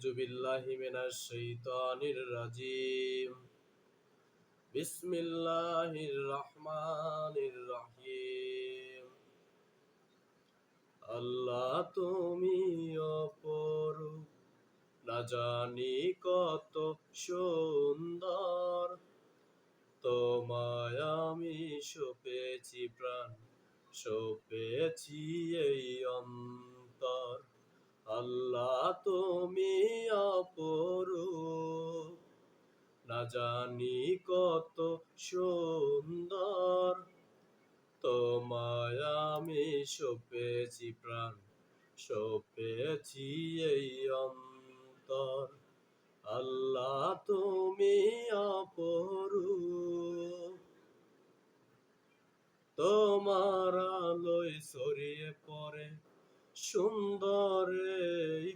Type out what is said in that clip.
আউযু বিল্লাহি মিনাশ শাইতানির রাজিম। বিসমিল্লাহির রহমানির রহিম। আল্লাহ তুমি অপরূপ, না জানি কত সুন্দর। তোমায় আমি সঁপেছি প্রাণ, সঁপেছি এই অন্তর। আল্লাহ তুমি অপরূপ, না জানি কত সুন্দর। তোমায় আমি সঁপেছি প্রাণ, সঁপেছি এই অন্তর। আল্লাহ তুমি অপরূপ, তোমার আলোয় ছড়িয়ে পড়ে সুন্দর এই